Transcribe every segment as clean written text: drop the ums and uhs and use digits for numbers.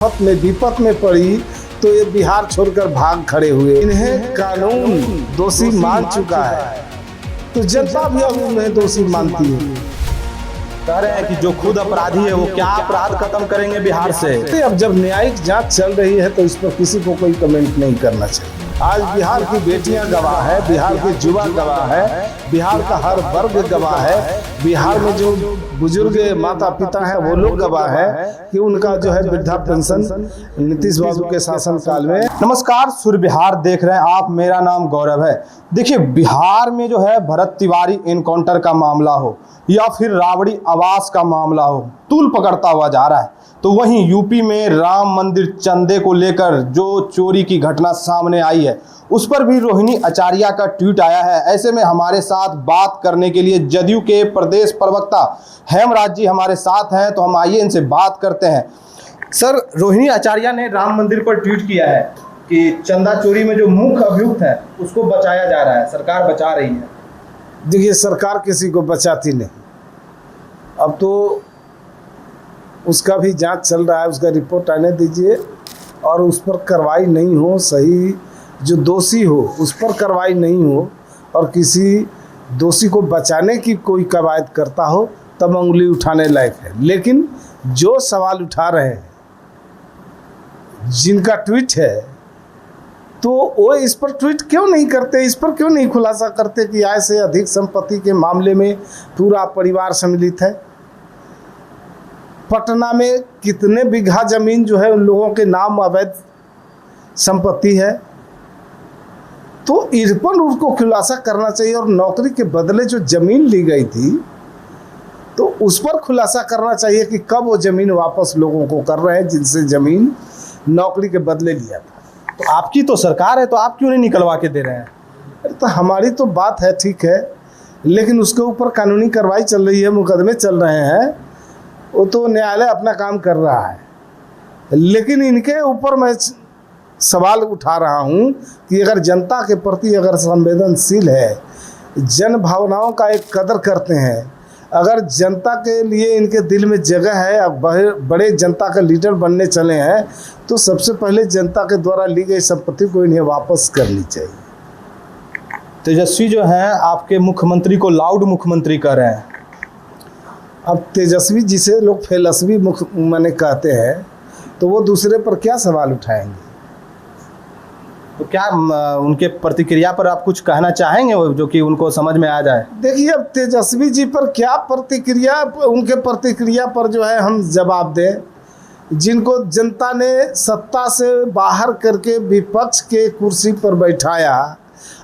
आफत में विपत में पड़ी तो ये बिहार छोड़कर भाग खड़े हुए। इन्हें कानून दोषी मान चुका है तो जनता भी अब उन्हें दोषी मानती है। कह रहे हैं कि जो खुद अपराधी है वो क्या अपराध खत्म करेंगे बिहार से। अब जब न्यायिक जांच चल रही है तो इस पर किसी को कोई कमेंट नहीं करना चाहिए। आज बिहार की बेटियां गवाह है, बिहार के युवा गवाह है, बिहार का हर वर्ग गवाह है, बिहार में जो बुजुर्ग माता पिता हैं वो लोग गवाह है कि उनका जो है वृद्धा पेंशन नीतीश बाबू के शासन काल में। नमस्कार, सूर्य बिहार देख रहे हैं आप। मेरा नाम गौरव है। देखिए, बिहार में जो है भरत तिवारी एनकाउंटर का मामला हो या फिर राबड़ी आवास का मामला हो, तूल पकड़ता हुआ जा रहा है। तो वहीं यूपी में राम मंदिर चंदे को लेकर जो चोरी की घटना सामने आई है उस पर भी रोहिणी आचार्य का ट्वीट आया है। ऐसे में हमारे साथ बात करने के लिए जदयू के प्रदेश प्रवक्ता हेमराज जी हमारे साथ हैं, तो हम आइए इनसे बात करते हैं। सर, रोहिणी आचार्य ने राम मंदिर पर ट्वीट किया है कि चंदा चोरी में जो मुख्य अभियुक्त है उसको बचाया जा रहा है, सरकार बचा रही है। देखिए, सरकार किसी को बचाती नहीं। अब तो उसका भी जांच चल रहा है, उसका रिपोर्ट आने दीजिए और उस पर कार्रवाई नहीं हो, सही जो दोषी हो उस पर कार्रवाई नहीं हो और किसी दोषी को बचाने की कोई कवायद करता हो तब उंगली उठाने लायक है। लेकिन जो सवाल उठा रहे हैं, जिनका ट्वीट है, तो वो इस पर ट्वीट क्यों नहीं करते, इस पर क्यों नहीं खुलासा करते कि आय से अधिक संपत्ति के मामले में पूरा परिवार सम्मिलित है। पटना में कितने बीघा जमीन जो है उन लोगों के नाम अवैध संपत्ति है, तो इस पर उसको खुलासा करना चाहिए। और नौकरी के बदले जो जमीन ली गई थी तो उस पर खुलासा करना चाहिए कि कब वो जमीन वापस लोगों को कर रहे हैं जिनसे जमीन नौकरी के बदले लिया था। तो आपकी तो सरकार है, तो आप क्यों नहीं निकलवा के दे रहे हैं? अरे तो हमारी तो बात है, ठीक है, लेकिन उसके ऊपर कानूनी कार्रवाई चल रही है, मुकदमे चल रहे हैं, वो तो न्यायालय अपना काम कर रहा है। लेकिन इनके ऊपर मैं सवाल उठा रहा हूँ कि अगर जनता के प्रति अगर संवेदनशील है, जन भावनाओं का एक कदर करते हैं, अगर जनता के लिए इनके दिल में जगह है, अब बड़े जनता का लीडर बनने चले हैं, तो सबसे पहले जनता के द्वारा ली गई संपत्ति को इन्हें वापस करनी चाहिए। तेजस्वी जो हैं आपके मुख्यमंत्री को लाउड मुख्यमंत्री कह रहे हैं। अब तेजस्वी जिसे लोग फेलस्वी माने कहते हैं, तो वो दूसरे पर क्या सवाल उठाएंगे? तो क्या उनके प्रतिक्रिया पर आप कुछ कहना चाहेंगे जो कि उनको समझ में आ जाए? देखिए, अब तेजस्वी जी पर क्या प्रतिक्रिया, उनके प्रतिक्रिया पर जो है हम जवाब दें, जिनको जनता ने सत्ता से बाहर करके विपक्ष के कुर्सी पर बैठाया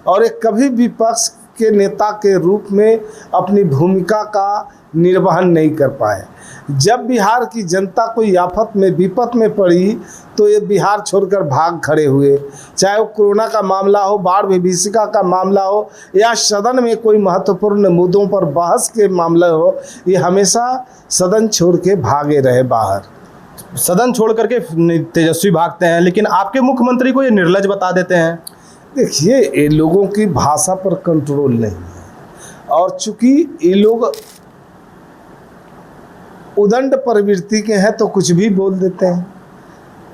और एक कभी विपक्ष के नेता के रूप में अपनी भूमिका का निर्वहन नहीं कर पाए। जब बिहार की जनता कोई आफत में विपत में पड़ी तो ये बिहार छोड़कर भाग खड़े हुए। चाहे वो कोरोना का मामला हो, बाढ़ विभीषिका का मामला हो या सदन में कोई महत्वपूर्ण मुद्दों पर बहस के मामला हो, ये हमेशा सदन छोड़ के भागे रहे बाहर। सदन छोड़ करके तेजस्वी भागते हैं, लेकिन आपके मुख्यमंत्री को ये निर्लज बता देते हैं। देखिए, ये लोगों की भाषा पर कंट्रोल नहीं है और चूंकि ये लोग उदंड प्रवृत्ति के हैं तो कुछ भी बोल देते हैं।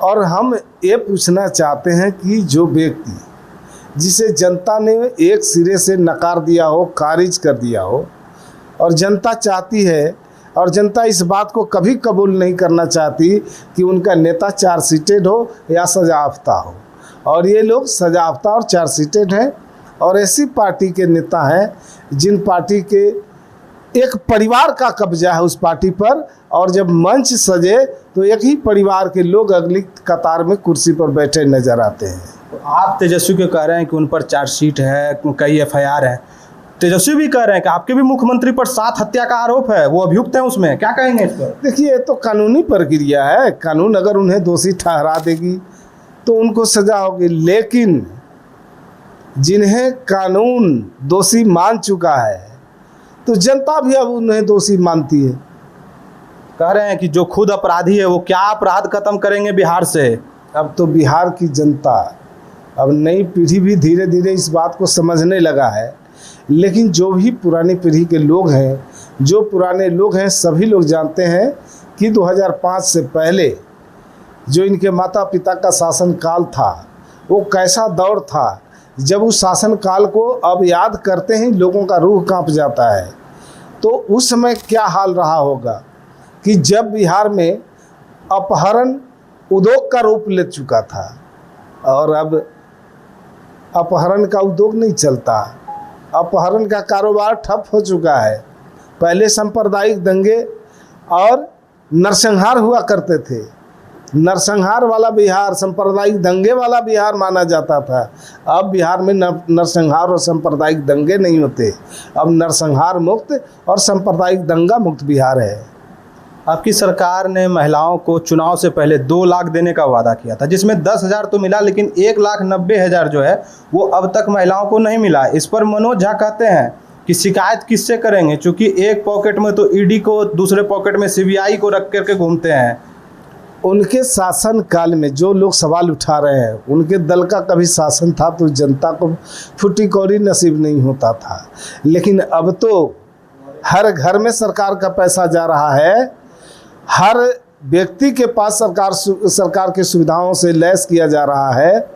और हम ये पूछना चाहते हैं कि जो व्यक्ति जिसे जनता ने एक सिरे से नकार दिया हो, खारिज कर दिया हो, और जनता चाहती है और जनता इस बात को कभी कबूल नहीं करना चाहती कि उनका नेता चार्जशीटेड हो या सजायाफ्ता हो, और ये लोग सजायाफ्ता और चार्जशीटेड हैं और ऐसी पार्टी के नेता हैं जिन पार्टी के एक परिवार का कब्जा है उस पार्टी पर, और जब मंच सजे तो एक ही परिवार के लोग अगली कतार में कुर्सी पर बैठे नजर आते हैं। तो आप तेजस्वी को कह रहे हैं कि उन पर चार्जशीट है, कई FIR है। तेजस्वी भी कह रहे हैं कि आपके भी मुख्यमंत्री पर 7 हत्या का आरोप है, वो अभियुक्त हैं उसमें, क्या कहेंगे इस पर? देखिए, ये तो कानूनी प्रक्रिया है, कानून अगर उन्हें दोषी ठहरा देगी तो उनको सजा होगी। लेकिन जिन्हें कानून दोषी मान चुका है तो जनता भी अब उन्हें दोषी मानती है। कह रहे हैं कि जो खुद अपराधी है वो क्या अपराध खत्म करेंगे बिहार से। अब तो बिहार की जनता, अब नई पीढ़ी भी धीरे धीरे इस बात को समझने लगा है, लेकिन जो भी पुरानी पीढ़ी के लोग हैं, जो पुराने लोग हैं, सभी लोग जानते हैं कि 2005 से पहले जो इनके माता पिता का शासन काल था वो कैसा दौर था। जब उस शासन काल को अब याद करते हैं लोगों का रूह कांप जाता है। तो उस समय क्या हाल रहा होगा कि जब बिहार में अपहरण उद्योग का रूप ले चुका था और अब अपहरण का उद्योग नहीं चलता, अपहरण का कारोबार ठप हो चुका है। पहले सांप्रदायिक दंगे और नरसंहार हुआ करते थे। नरसंहार वाला बिहार, सांप्रदायिक दंगे वाला बिहार माना जाता था। अब बिहार में नरसंहार और सांप्रदायिक दंगे नहीं होते। अब नरसंहार मुक्त और सांप्रदायिक दंगा मुक्त बिहार है। आपकी सरकार ने महिलाओं को चुनाव से पहले 2 लाख देने का वादा किया था, जिसमें 10,000 तो मिला, लेकिन 1,90,000 जो है वो अब तक महिलाओं को नहीं मिला। इस पर मनोज झा कहते हैं कि शिकायत किससे करेंगे, क्योंकि एक पॉकेट में तो ईडी को, दूसरे पॉकेट में सीबीआई को रख करके घूमते हैं। उनके शासन काल में जो लोग सवाल उठा रहे हैं, उनके दल का कभी शासन था तो जनता को फुटी कौड़ी नसीब नहीं होता था। लेकिन अब तो हर घर में सरकार का पैसा जा रहा है, हर व्यक्ति के पास सरकार की सुविधाओं से लैस किया जा रहा है।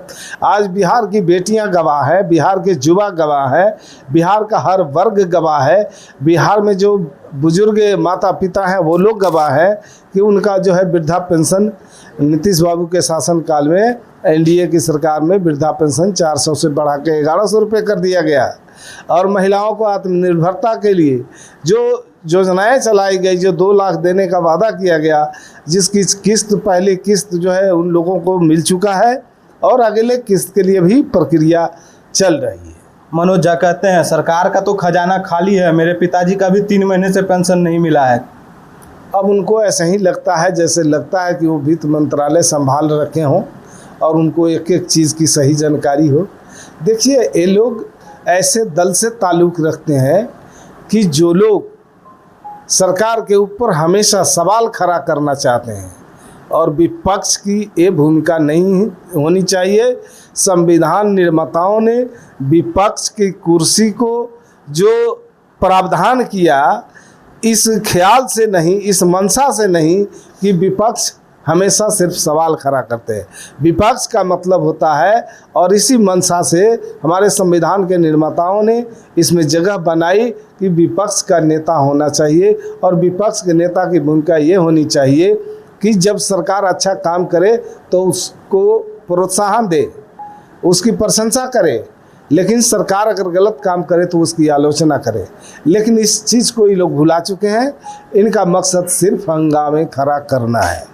आज बिहार की बेटियां गवाह है, बिहार के युवा गवाह है, बिहार का हर वर्ग गवाह है, बिहार में जो बुजुर्ग माता पिता हैं वो लोग गवाह है कि उनका जो है वृद्धा पेंशन नीतीश बाबू के शासन काल में एनडीए की सरकार में वृद्धा पेंशन 400 से बढ़ा के 1100 रुपये कर दिया गया। और महिलाओं को आत्मनिर्भरता के लिए जो योजनाएं चलाई गई, जो 2 लाख देने का वादा किया गया, जिसकी किस्त पहली किस्त जो है उन लोगों को मिल चुका है और अगले किस्त के लिए भी प्रक्रिया चल रही है। मनोज झा कहते हैं सरकार का तो खजाना खाली है, मेरे पिताजी का भी 3 महीने से पेंशन नहीं मिला है। अब उनको ऐसा ही लगता है, जैसे लगता है कि वो वित्त मंत्रालय संभाल रखे हों और उनको एक एक चीज़ की सही जानकारी हो। देखिए, ये लोग ऐसे दल से ताल्लुक़ रखते हैं कि जो लोग सरकार के ऊपर हमेशा सवाल खड़ा करना चाहते हैं, और विपक्ष की ये भूमिका नहीं होनी चाहिए। संविधान निर्माताओं ने विपक्ष की कुर्सी को जो प्रावधान किया, इस ख्याल से नहीं, इस मंशा से नहीं कि विपक्ष हमेशा सिर्फ सवाल खड़ा करते हैं। विपक्ष का मतलब होता है, और इसी मंशा से हमारे संविधान के निर्माताओं ने इसमें जगह बनाई कि विपक्ष का नेता होना चाहिए। और विपक्ष के नेता की भूमिका ये होनी चाहिए कि जब सरकार अच्छा काम करे तो उसको प्रोत्साहन दे, उसकी प्रशंसा करे, लेकिन सरकार अगर गलत काम करे तो उसकी आलोचना करे। लेकिन इस चीज़ को ये लोग भुला चुके हैं। इनका मकसद सिर्फ हंगामे खड़ा करना है।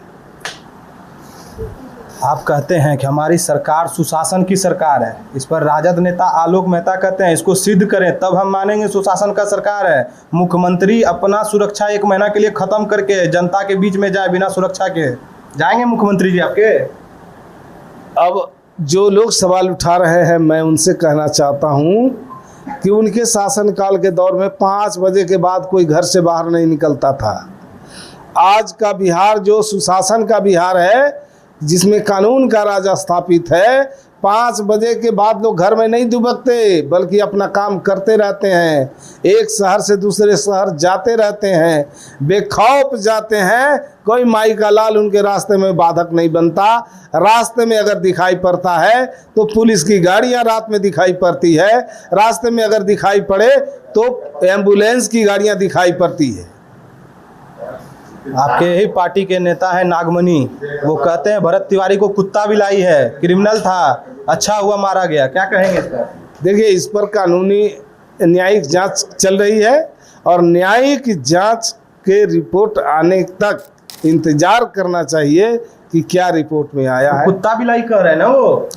आप कहते हैं कि हमारी सरकार सुशासन की सरकार है, इस पर राजद नेता आलोक मेहता कहते हैं इसको सिद्ध करें तब हम मानेंगे सुशासन का सरकार है। मुख्यमंत्री अपना सुरक्षा 1 महीना के लिए ख़त्म करके जनता के बीच में जाए बिना सुरक्षा के, जाएंगे मुख्यमंत्री जी आपके? अब जो लोग सवाल उठा रहे हैं, मैं उनसे कहना चाहता हूं कि उनके शासनकाल के दौर में 5 बजे के बाद कोई घर से बाहर नहीं निकलता था। आज का बिहार जो सुशासन का बिहार है, जिसमें कानून का राज स्थापित है, 5 बजे के बाद लोग घर में नहीं दुबकते, बल्कि अपना काम करते रहते हैं। एक शहर से दूसरे शहर जाते रहते हैं, बेखौफ जाते हैं। कोई माई का लाल उनके रास्ते में बाधक नहीं बनता। रास्ते में अगर दिखाई पड़ता है तो पुलिस की गाड़ियां रात में दिखाई पड़ती है, रास्ते में अगर दिखाई पड़े तो एम्बुलेंस की गाड़ियां दिखाई पड़ती है। आपके ही पार्टी के नेता है नागमणि, वो कहते हैं भरत तिवारी को कुत्ता बिलाई है, क्रिमिनल था, अच्छा हुआ मारा गया। क्या कहेंगे इस पर? देखिए, इस पर कानूनी न्यायिक जांच चल रही है और न्यायिक जांच के रिपोर्ट आने तक इंतजार करना चाहिए कि क्या रिपोर्ट में आया है। कुत्ता बिलाई कह रहे हैं ना वो?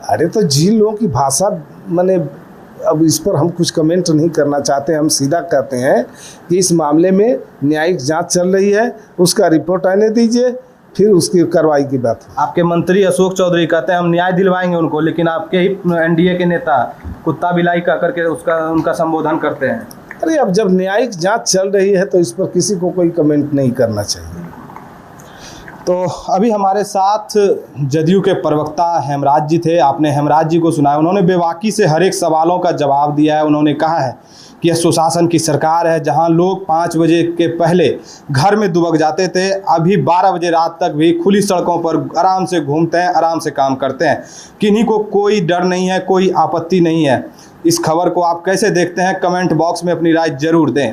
अरे तो जिन लोगों की भाषा, मैंने अब इस पर हम कुछ कमेंट नहीं करना चाहते। हम सीधा कहते हैं कि इस मामले में न्यायिक जांच चल रही है, उसका रिपोर्ट आने दीजिए, फिर उसकी कार्रवाई की बात। आपके मंत्री अशोक चौधरी कहते हैं हम न्याय दिलवाएंगे उनको, लेकिन आपके ही एनडीए के नेता कुत्ता बिलाई कह करके उनका संबोधन करते हैं। अरे अब जब न्यायिक जांच चल रही है तो इस पर किसी को कोई कमेंट नहीं करना चाहिए। तो अभी हमारे साथ जदयू के प्रवक्ता हेमराज जी थे। आपने हेमराज जी को सुना, उन्होंने बेबाकी से हर एक सवालों का जवाब दिया है। उन्होंने कहा है कि यह सुशासन की सरकार है, जहां लोग 5 बजे के पहले घर में दुबक जाते थे, अभी 12 बजे रात तक भी खुली सड़कों पर आराम से घूमते हैं, आराम से काम करते हैं। किन्हीं को कोई डर नहीं है, कोई आपत्ति नहीं है। इस खबर को आप कैसे देखते हैं, कमेंट बॉक्स में अपनी राय जरूर दें।